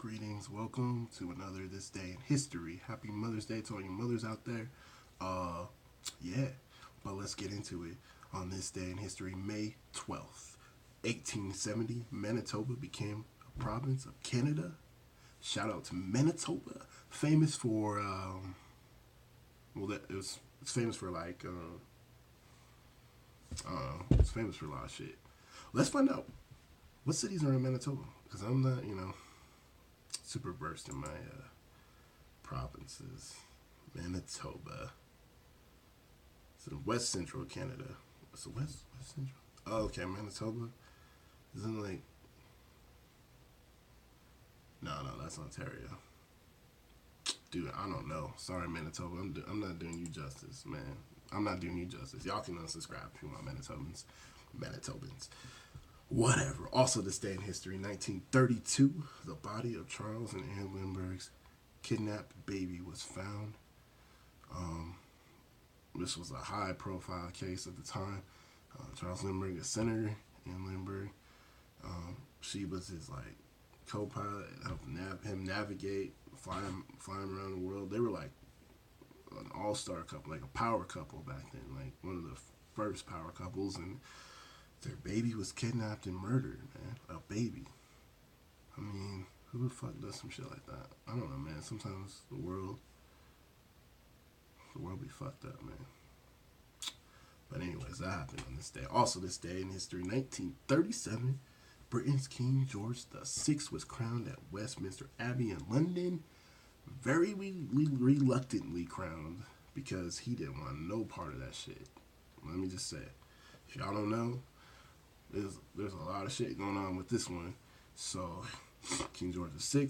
Greetings. Welcome to another This Day in History. Happy Mother's Day to all you mothers out there. Yeah, but let's get into it. On this day in history, May 12th, 1870, Manitoba became a province of Canada. Shout out to Manitoba, famous for it's famous for it's famous for a lot of shit. Let's find out what cities are in Manitoba because I'm not super versed in my provinces. Manitoba. It's in West Central Canada. What's the West Central? Oh, okay, Manitoba. Isn't like no, that's Ontario. Dude, I don't know. Sorry, Manitoba. I'm not doing you justice, man. I'm not doing you justice. Y'all can unsubscribe if you want Manitobans. Whatever. Also, this day in history, 1932, the body of Charles and Anne Lindbergh's kidnapped baby was found. This was a high-profile case at the time. Charles Lindbergh, a senator, Anne Lindbergh. She was his co-pilot, helping him navigate, flying around the world. They were like an all-star couple, like a power couple back then, like one of the first power couples, and their baby was kidnapped and murdered, man. A baby. I mean, who the fuck does some shit like that? I don't know, man. Sometimes the world be fucked up, man. But anyways, that happened on this day. Also, this day in history, 1937, Britain's King George VI was crowned at Westminster Abbey in London. Very reluctantly crowned because he didn't want no part of that shit. Let me just say, if y'all don't know, there's a lot of shit going on with this one. So, King George VI,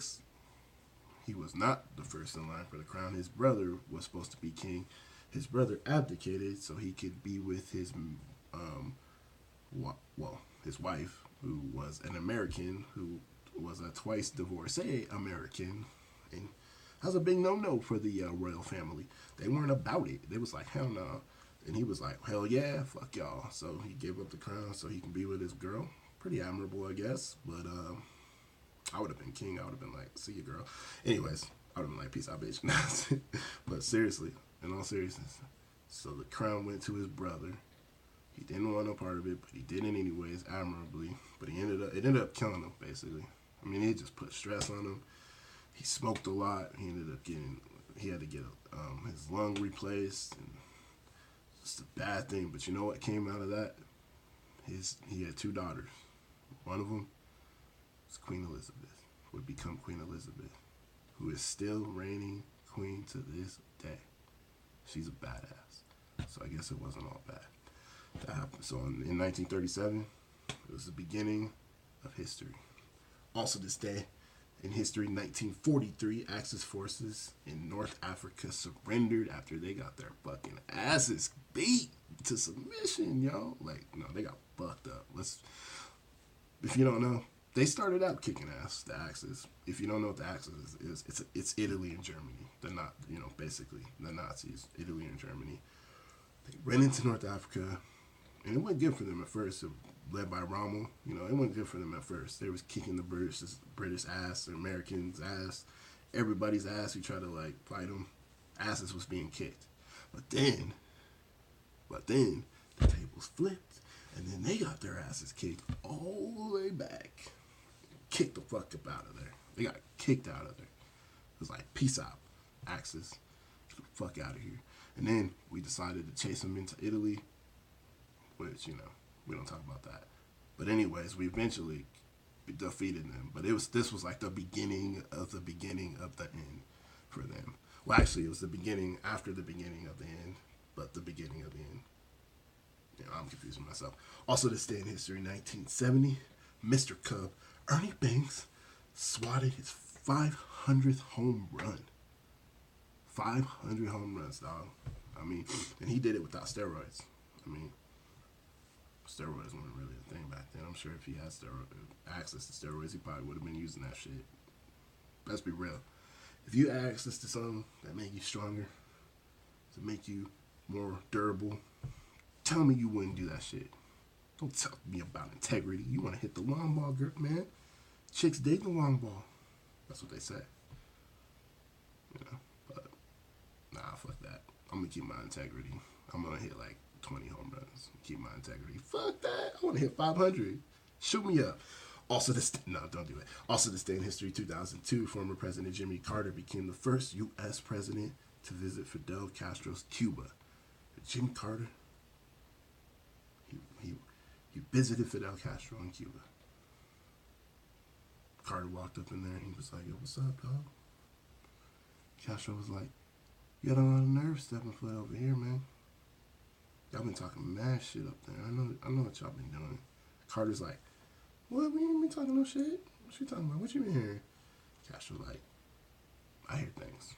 he was not the first in line for the crown. His brother was supposed to be king. His brother abdicated so he could be with his his wife, who was an American, who was a twice divorcee American, and that was a big no-no for the royal family. They weren't about it. They was like, hell no. And he was like, hell yeah, fuck y'all. So he gave up the crown so he can be with his girl. Pretty admirable, I guess. But I would have been king. I would have been like, see you, girl. Anyways, I would have been like, peace out, bitch. But seriously, in all seriousness, so the crown went to his brother. He didn't want no part of it, but he did it anyways, admirably. But it ended up killing him, basically. I mean, it just put stress on him. He smoked a lot. He had to get his lung replaced. And it's a bad thing, but you know what came out of that? He had two daughters. One of them was Queen Elizabeth, would become Queen Elizabeth, who is still reigning queen to this day. She's a badass. So I guess it wasn't all bad. That happened. So in 1937, it was the beginning of history. Also this day in history, 1943, Axis forces in North Africa surrendered after they got their fucking asses beat to submission, yo. No, they got fucked up. If you don't know, they started out kicking ass, the Axis. If you don't know what the Axis is, it's Italy and Germany. Basically the Nazis, Italy and Germany. They ran into North Africa, and it wasn't good for them at first. Led by Rommel, it wasn't good for them at first. They was kicking the British ass, the Americans' ass, everybody's ass who tried to fight them. Asses was being kicked, but then the tables flipped, and then they got their asses kicked all the way back, kicked the fuck up out of there. They got kicked out of there. It was like, peace out, Axis, get the fuck out of here. And then we decided to chase them into Italy, which we don't talk about that. But anyways, we eventually defeated them. But this was like the beginning of the end for them. Well, actually, it was the beginning after the beginning of the end, but the beginning of the end. I'm confusing myself. Also, this day in history, 1970, Mr. Cub, Ernie Banks, swatted his 500th home run. 500 home runs, dog. I mean, and he did it without steroids. I mean, steroids weren't really a thing back then. I'm sure if he had access to steroids, he probably would have been using that shit. Let's be real. If you had access to something that make you stronger, to make you more durable, tell me you wouldn't do that shit. Don't tell me about integrity. You want to hit the long ball, girl, man. Chicks dig the long ball. That's what they say. You know, but nah, fuck that. I'm gonna keep my integrity. I'm gonna hit like 20 home runs. Keep my integrity. Fuck that. I want to hit 500. Shoot me up. Also, no, don't do it. Also, this day in history, 2002, former President Jimmy Carter became the first U.S. president to visit Fidel Castro's Cuba. Jimmy Carter, he visited Fidel Castro in Cuba. Carter walked up in there and he was like, "Yo, what's up, dog?" Castro was like, "You got a lot of nerve stepping foot over here, man. Y'all been talking mad shit up there. I know what y'all been doing." Carter's like, "What? We ain't been talking no shit. What you talking about? What you been hearing?" Castro like, "I hear things.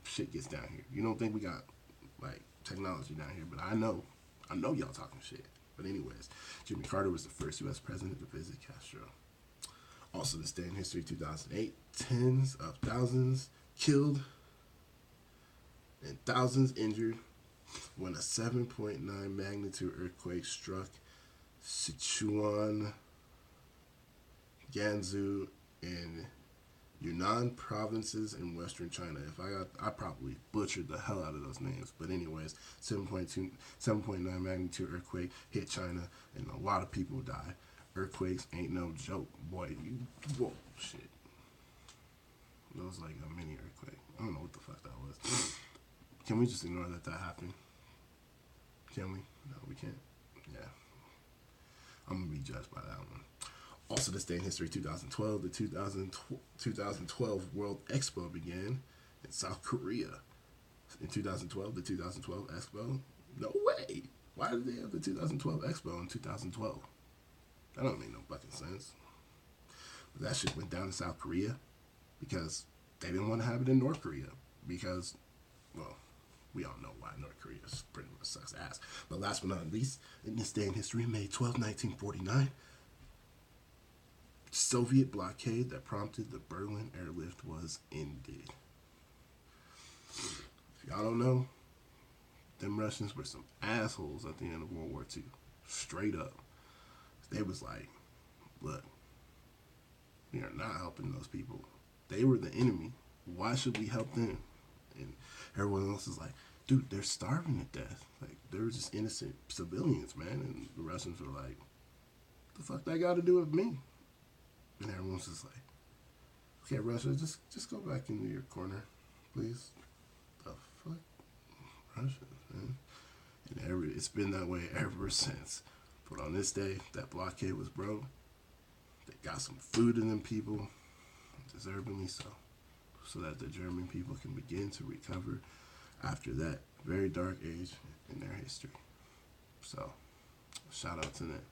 Shit gets down here. You don't think we got like technology down here, but I know y'all talking shit." But anyways, Jimmy Carter was the first U.S. president to visit Castro. Also, this day in history, 2008, tens of thousands killed and thousands injured when a 7.9 magnitude earthquake struck Sichuan, Gansu, and Yunnan provinces in western China. I probably butchered the hell out of those names. But anyways, 7.9 magnitude earthquake hit China and a lot of people died. Earthquakes ain't no joke, boy. Whoa, shit. That was like a mini earthquake. I don't know what the fuck that was. Can we just ignore that happened? Can we? No, we can't. Yeah. I'm going to be judged by that one. Also, this day in history, 2012, the 2012 World Expo began in South Korea. In 2012, the 2012 Expo? No way. Why did they have the 2012 Expo in 2012? That don't make no fucking sense. But that shit went down in South Korea because they didn't want to have it in North Korea. Because, well, we all know why North Korea pretty much sucks ass. But last but not least, in this day in history, May 12, 1949, Soviet blockade that prompted the Berlin airlift was ended. If y'all don't know, them Russians were some assholes at the end of World War II. Straight up. They was like, look, we are not helping those people. They were the enemy. Why should we help them? And everyone else is like, dude, they're starving to death. Like, they're just innocent civilians, man. And the Russians were like, the fuck that got to do with me? And everyone's just like, okay, Russia, just go back into your corner, please. The fuck? Russia, man. And it's been that way ever since. But on this day, that blockade was broke. They got some food in them people, deservingly so, so that the German people can begin to recover after that very dark age in their history. So, shout out to them.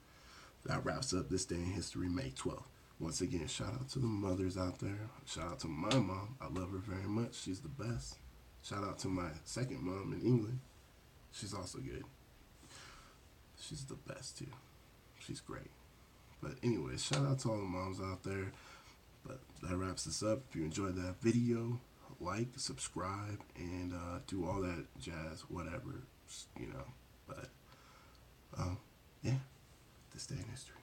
That wraps up this day in history, May 12th. Once again, shout out to the mothers out there. Shout out to my mom. I love her very much. She's the best. Shout out to my second mom in England. She's also good. She's the best too. She's great. But anyways, shout out to all the moms out there. But that wraps this up. If you enjoyed that video, like, subscribe, and do all that jazz, whatever, you know. But yeah, this day in history.